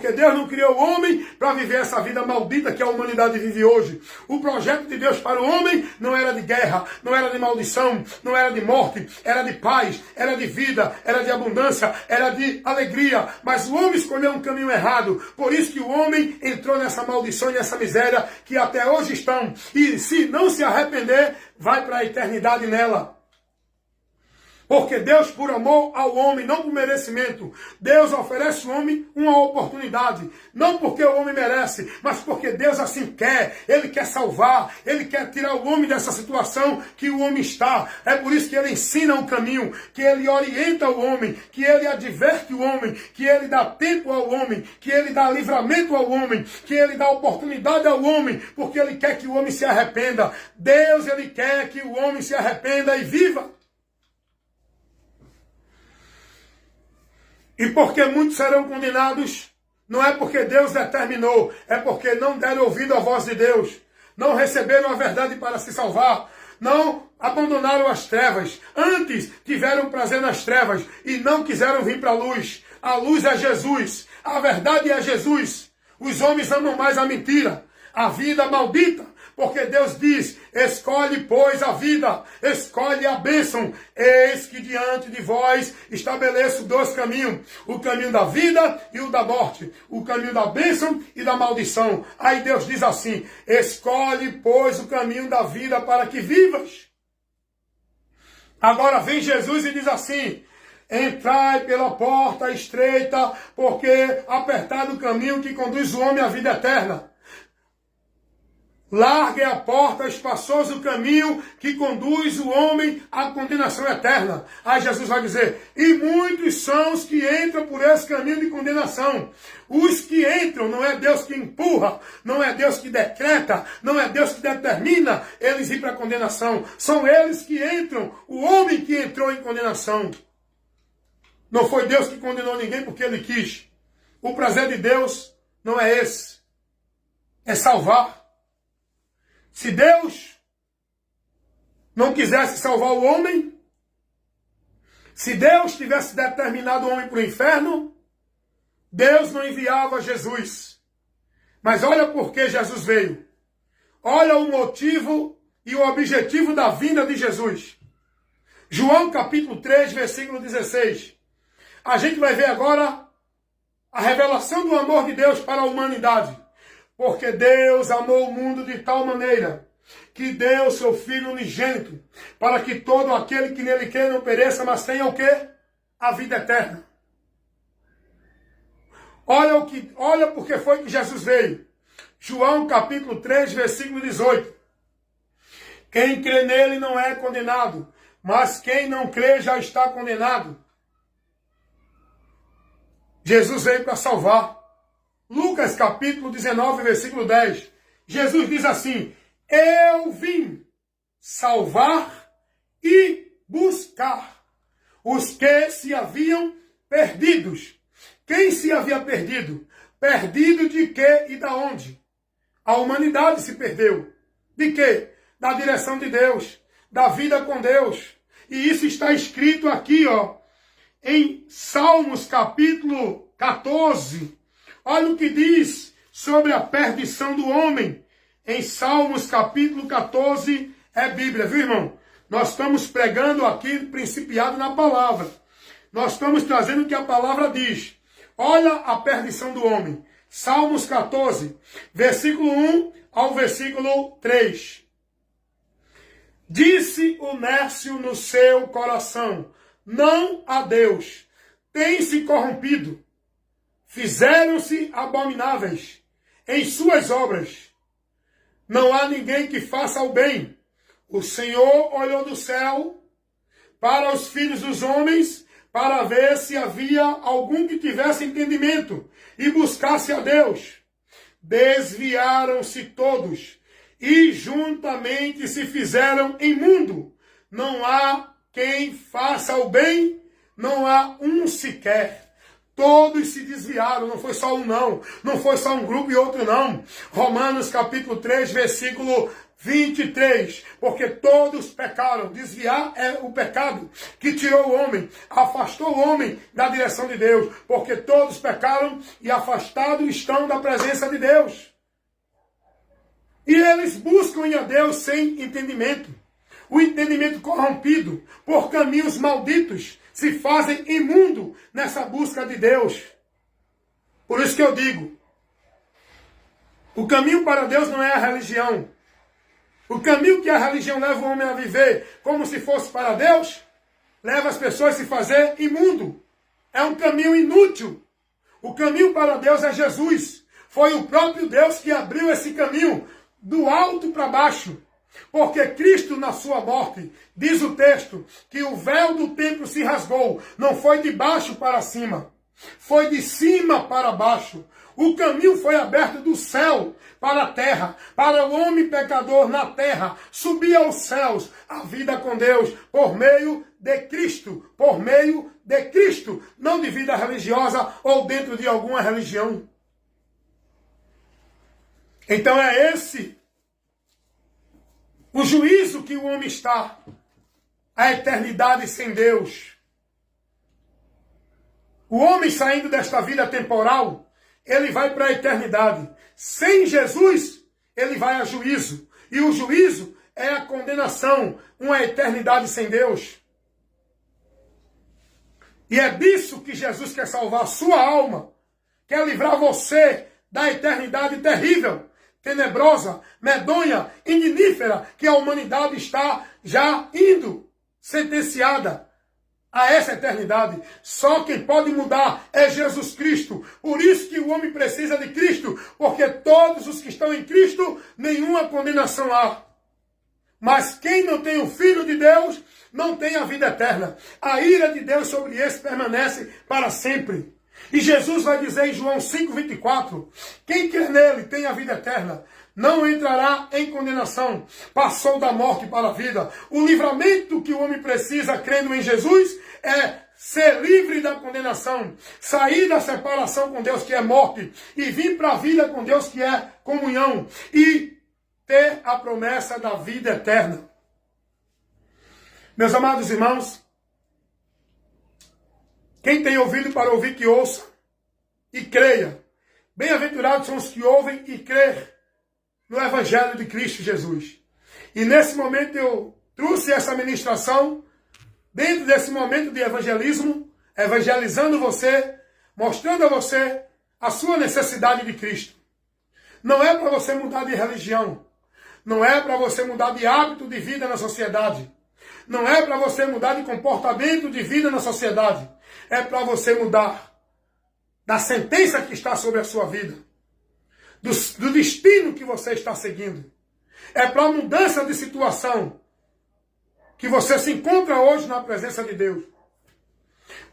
Porque Deus não criou o homem para viver essa vida maldita que a humanidade vive hoje. O projeto de Deus para o homem não era de guerra, não era de maldição, não era de morte, era de paz, era de vida, era de abundância, era de alegria. Mas o homem escolheu um caminho errado. Por isso que o homem entrou nessa maldição e nessa miséria que até hoje estão. E se não se arrepender, vai para a eternidade nela. Porque Deus, por amor ao homem, não por merecimento, Deus oferece ao homem uma oportunidade. Não porque o homem merece, mas porque Deus assim quer. Ele quer salvar, Ele quer tirar o homem dessa situação que o homem está. É por isso que Ele ensina o caminho, que Ele orienta o homem, que Ele adverte o homem, que Ele dá tempo ao homem, que Ele dá livramento ao homem, que Ele dá oportunidade ao homem, porque Ele quer que o homem se arrependa. Deus, Ele quer que o homem se arrependa e viva. E porque muitos serão condenados, não é porque Deus determinou, é porque não deram ouvido à voz de Deus, não receberam a verdade para se salvar, não abandonaram as trevas, antes tiveram prazer nas trevas e não quiseram vir para a luz. A luz é Jesus, a verdade é Jesus. Os homens amam mais a mentira, a vida maldita. Porque Deus diz, escolhe, pois, a vida, escolhe a bênção. Eis que diante de vós estabeleço dois caminhos, o caminho da vida e o da morte, o caminho da bênção e da maldição. Aí Deus diz assim, escolhe, pois, o caminho da vida para que vivas. Agora vem Jesus e diz assim, entrai pela porta estreita, porque apertado o caminho que conduz o homem à vida eterna. Largue a porta, espaçoso o caminho que conduz o homem à condenação eterna. Aí Jesus vai dizer, e muitos são os que entram por esse caminho de condenação. Os que entram, não é Deus que empurra, não é Deus que decreta, não é Deus que determina eles ir para a condenação. São eles que entram, o homem que entrou em condenação. Não foi Deus que condenou ninguém porque Ele quis. O prazer de Deus não é esse. É salvar. Se Deus não quisesse salvar o homem, se Deus tivesse determinado o homem para o inferno, Deus não enviava Jesus. Mas olha por que Jesus veio. Olha o motivo e o objetivo da vinda de Jesus. João capítulo 3, versículo 16. A gente vai ver agora a revelação do amor de Deus para a humanidade. Porque Deus amou o mundo de tal maneira que deu seu Filho unigênito, para que todo aquele que nele crê não pereça, mas tenha o quê? A vida eterna. Olha porque foi que Jesus veio. João capítulo 3, versículo 18. Quem crê nele não é condenado, mas quem não crê já está condenado. Jesus veio para salvar. Lucas capítulo 19, versículo 10. Jesus diz assim, eu vim salvar e buscar os que se haviam perdidos. Quem se havia perdido? Perdido de quê e da onde? A humanidade se perdeu. De quê? Da direção de Deus, da vida com Deus. E isso está escrito aqui, ó, em Salmos capítulo 14. Olha o que diz sobre a perdição do homem. Em Salmos capítulo 14, é Bíblia, viu, irmão? Nós estamos pregando aqui, principiado na palavra. Nós estamos trazendo o que a palavra diz. Olha a perdição do homem. Salmos 14, versículo 1 ao versículo 3. Disse o nércio no seu coração, não a Deus, tem-se corrompido. Fizeram-se abomináveis em suas obras. Não há ninguém que faça o bem. O Senhor olhou do céu para os filhos dos homens, para ver se havia algum que tivesse entendimento e buscasse a Deus. Desviaram-se todos e juntamente se fizeram imundo. Não há quem faça o bem, não há um sequer. Todos se desviaram, não foi só um não. Não foi só um grupo e outro não. Romanos capítulo 3, versículo 23. Porque todos pecaram. Desviar é o pecado que tirou o homem, afastou o homem da direção de Deus. Porque todos pecaram e afastados estão da presença de Deus. E eles buscam em a Deus sem entendimento. O entendimento corrompido por caminhos malditos se fazem imundo nessa busca de Deus. Por isso que eu digo, o caminho para Deus não é a religião. O caminho que a religião leva o homem a viver como se fosse para Deus, leva as pessoas a se fazer imundo. É um caminho inútil. O caminho para Deus é Jesus. Foi o próprio Deus que abriu esse caminho do alto para baixo. Porque Cristo, na sua morte, diz o texto, que o véu do templo se rasgou. Não foi de baixo para cima, foi de cima para baixo. O caminho foi aberto do céu para a terra, para o homem pecador na terra, subir aos céus, a vida com Deus, por meio de Cristo, por meio de Cristo, não de vida religiosa ou dentro de alguma religião. Então é esse o juízo que o homem está, a eternidade sem Deus. O homem saindo desta vida temporal, ele vai para a eternidade. Sem Jesus, ele vai a juízo. E o juízo é a condenação, uma eternidade sem Deus. E é disso que Jesus quer salvar a sua alma, quer livrar você da eternidade terrível, tenebrosa, medonha, ignífera, que a humanidade está já indo, sentenciada a essa eternidade. Só quem pode mudar é Jesus Cristo. Por isso que o homem precisa de Cristo, porque todos os que estão em Cristo, nenhuma condenação há. Mas quem não tem o Filho de Deus, não tem a vida eterna. A ira de Deus sobre esse permanece para sempre. E Jesus vai dizer em João 5,24, quem quer nele tem a vida eterna, não entrará em condenação, passou da morte para a vida. O livramento que o homem precisa, crendo em Jesus, é ser livre da condenação, sair da separação com Deus, que é morte, e vir para a vida com Deus, que é comunhão, e ter a promessa da vida eterna. Meus amados irmãos, quem tem ouvido para ouvir, que ouça e creia. Bem-aventurados são os que ouvem e creem no Evangelho de Cristo Jesus. E nesse momento eu trouxe essa ministração, dentro desse momento de evangelismo, evangelizando você, mostrando a você a sua necessidade de Cristo. Não é para você mudar de religião. Não é para você mudar de hábito de vida na sociedade. Não é para você mudar de comportamento de vida na sociedade. É para você mudar da sentença que está sobre a sua vida. Do destino que você está seguindo. É para a mudança de situação que você se encontra hoje na presença de Deus.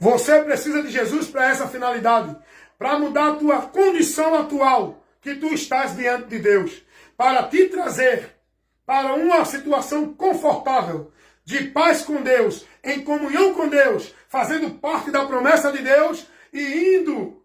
Você precisa de Jesus para essa finalidade. Para mudar a tua condição atual que tu estás diante de Deus. Para te trazer para uma situação confortável, de paz com Deus, em comunhão com Deus, fazendo parte da promessa de Deus e indo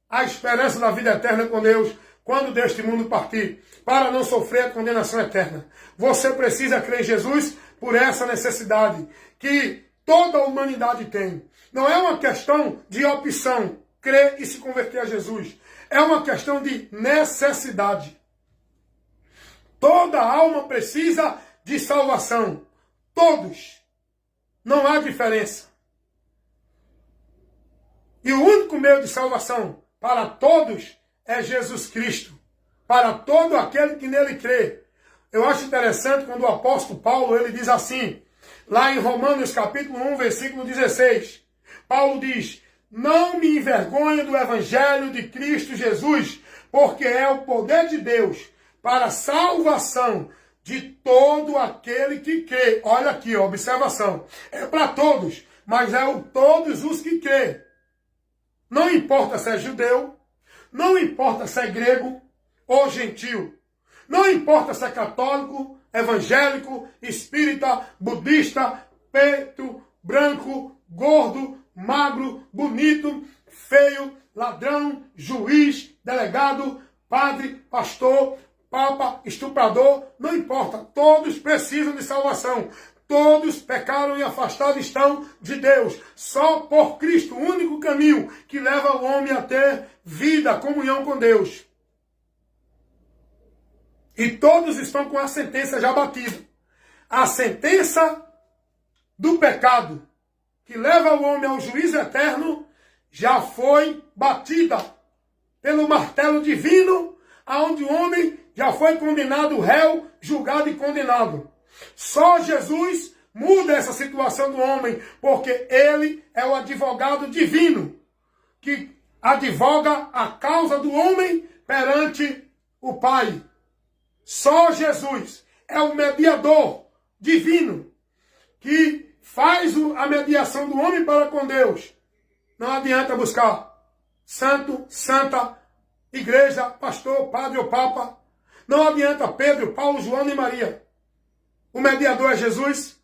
à esperança da vida eterna com Deus, quando deste mundo partir, para não sofrer a condenação eterna. Você precisa crer em Jesus por essa necessidade que toda a humanidade tem. Não é uma questão de opção, crer e se converter a Jesus. É uma questão de necessidade. Toda alma precisa de salvação. Todos. Não há diferença. E o único meio de salvação para todos é Jesus Cristo. Para todo aquele que nele crê. Eu acho interessante quando o apóstolo Paulo, ele diz assim, lá em Romanos capítulo 1, versículo 16. Paulo diz, não me envergonho do evangelho de Cristo Jesus, porque é o poder de Deus para a salvação de todo aquele que crê. Olha aqui, ó, observação. É para todos, mas é o todos os que crê. Não importa se é judeu, não importa se é grego ou gentil. Não importa se é católico, evangélico, espírita, budista, preto, branco, gordo, magro, bonito, feio, ladrão, juiz, delegado, padre, pastor, papa, estuprador, não importa. Todos precisam de salvação. Todos pecaram e afastados estão de Deus. Só por Cristo, o único caminho que leva o homem a ter vida, comunhão com Deus. E todos estão com a sentença já batida. A sentença do pecado, que leva o homem ao juízo eterno, já foi batida pelo martelo divino, aonde o homem já foi condenado, réu, julgado e condenado. Só Jesus muda essa situação do homem, porque ele é o advogado divino, que advoga a causa do homem perante o Pai. Só Jesus é o mediador divino, que faz a mediação do homem para com Deus. Não adianta buscar santo, santa, igreja, pastor, padre ou papa. Não adianta Pedro, Paulo, João e Maria. O mediador é Jesus,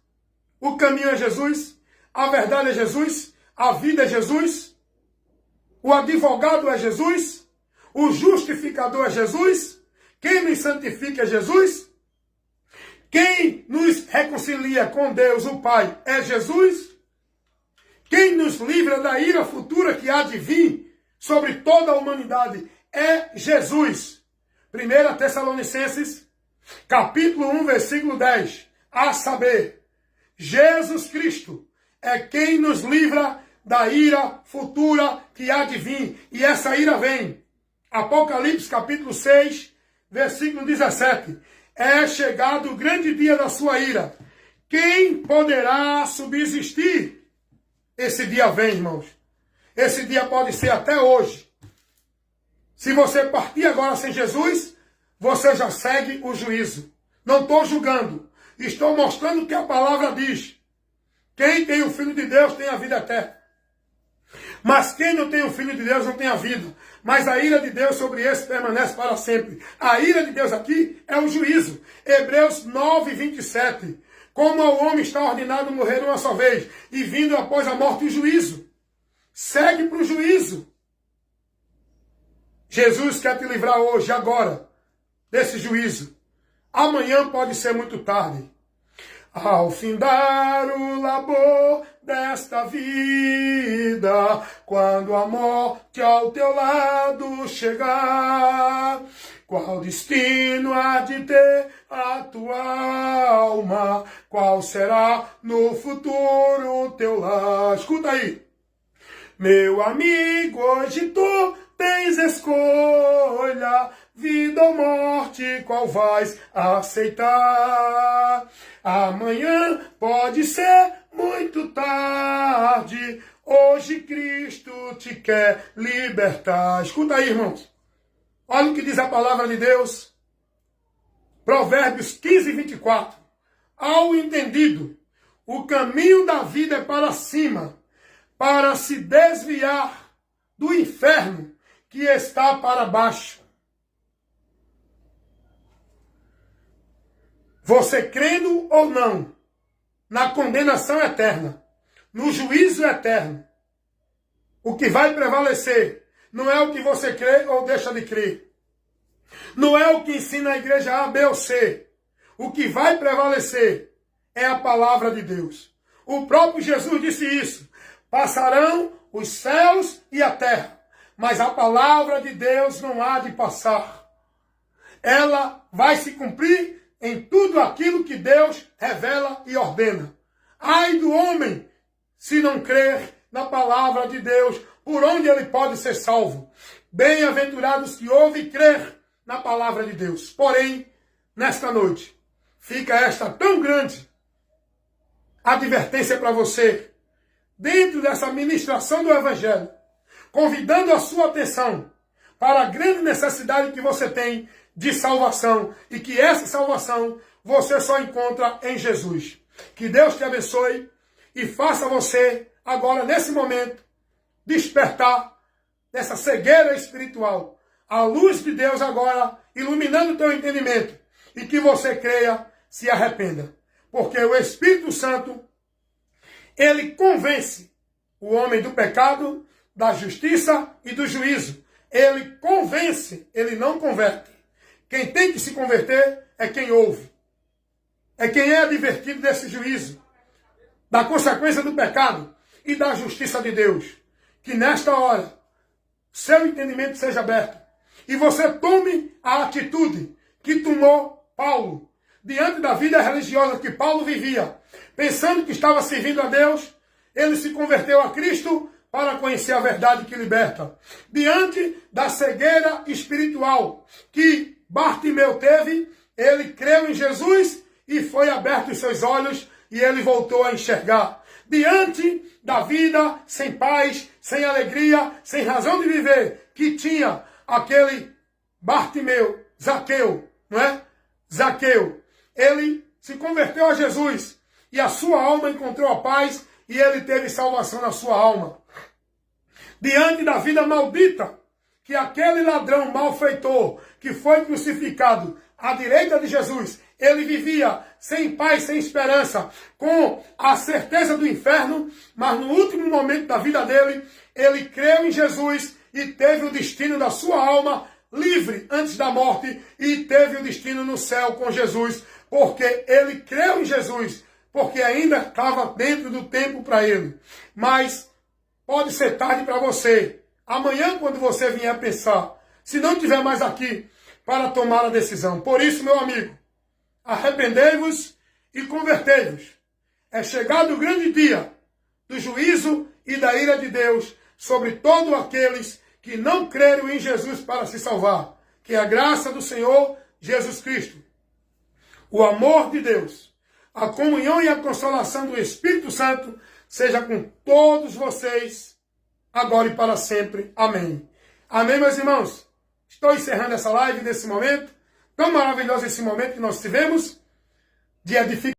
o caminho é Jesus, a verdade é Jesus, a vida é Jesus, o advogado é Jesus, o justificador é Jesus, quem nos santifica é Jesus, quem nos reconcilia com Deus, o Pai, é Jesus, quem nos livra da ira futura que há de vir sobre toda a humanidade é Jesus. 1 Tessalonicenses, capítulo 1, versículo 10. A saber, Jesus Cristo é quem nos livra da ira futura que há de vir. E essa ira vem. Apocalipse, capítulo 6, versículo 17. É chegado o grande dia da sua ira. Quem poderá subsistir? Esse dia vem, irmãos. Esse dia pode ser até hoje. Se você partir agora sem Jesus, você já segue o juízo. Não estou julgando. Estou mostrando o que a palavra diz. Quem tem o Filho de Deus tem a vida eterna. Mas quem não tem o Filho de Deus não tem a vida. Mas a ira de Deus sobre esse permanece para sempre. A ira de Deus aqui é o juízo. Hebreus 9, 27. Como ao homem está ordenado morrer uma só vez, e vindo após a morte o juízo. Segue para o juízo. Jesus quer te livrar hoje, agora, desse juízo. Amanhã pode ser muito tarde. Ao findar o labor desta vida, quando a morte ao teu lado chegar, qual destino há de ter a tua alma? Qual será no futuro o teu lar? Escuta aí. Meu amigo, hoje tu tens escolha, vida ou morte, qual vais aceitar? Amanhã pode ser muito tarde, hoje Cristo te quer libertar. Escuta aí, irmãos. Olha o que diz a palavra de Deus. Provérbios 15, 24. Ao entendido, o caminho da vida é para cima, para se desviar do inferno que está para baixo. Você crendo ou não na condenação eterna, no juízo eterno, o que vai prevalecer não é o que você crê ou deixa de crer. Não é o que ensina a igreja A, B ou C. O que vai prevalecer é a palavra de Deus. O próprio Jesus disse isso. Passarão os céus e a terra, mas a palavra de Deus não há de passar. Ela vai se cumprir em tudo aquilo que Deus revela e ordena. Ai do homem, se não crer na palavra de Deus, por onde ele pode ser salvo. Bem-aventurados que ouvem e crer na palavra de Deus. Porém, nesta noite, fica esta tão grande advertência para você, dentro dessa ministração do Evangelho, convidando a sua atenção para a grande necessidade que você tem de salvação, e que essa salvação você só encontra em Jesus. Que Deus te abençoe e faça você, agora, nesse momento, despertar dessa cegueira espiritual. A luz de Deus agora iluminando o teu entendimento, e que você creia, se arrependa. Porque o Espírito Santo, ele convence o homem do pecado, da justiça e do juízo. Ele convence, ele não converte. Quem tem que se converter é quem ouve. É quem é advertido desse juízo, da consequência do pecado e da justiça de Deus. Que nesta hora, seu entendimento seja aberto e você tome a atitude que tomou Paulo diante da vida religiosa que Paulo vivia, pensando que estava servindo a Deus. Ele se converteu a Cristo para conhecer a verdade que liberta. Diante da cegueira espiritual que Bartimeu teve, ele creu em Jesus e foi aberto os seus olhos e ele voltou a enxergar. Diante da vida sem paz, sem alegria, sem razão de viver, que tinha aquele Bartimeu, Zaqueu, não é? Zaqueu, ele se converteu a Jesus e a sua alma encontrou a paz e ele teve salvação na sua alma. Diante da vida maldita que aquele ladrão malfeitor que foi crucificado à direita de Jesus, ele vivia sem paz, sem esperança, com a certeza do inferno, mas no último momento da vida dele, ele creu em Jesus e teve o destino da sua alma livre antes da morte e teve o destino no céu com Jesus, porque ele creu em Jesus, porque ainda estava dentro do tempo para ele. Mas pode ser tarde para você. Amanhã, quando você vier pensar, se não estiver mais aqui para tomar a decisão. Por isso, meu amigo, arrependei-vos e convertei-vos. É chegado o grande dia do juízo e da ira de Deus sobre todos aqueles que não creram em Jesus para se salvar. Que a graça do Senhor Jesus Cristo, o amor de Deus, a comunhão e a consolação do Espírito Santo seja com todos vocês, agora e para sempre. Amém. Amém, meus irmãos? Estou encerrando essa live nesse momento, tão maravilhoso esse momento que nós tivemos de edificação.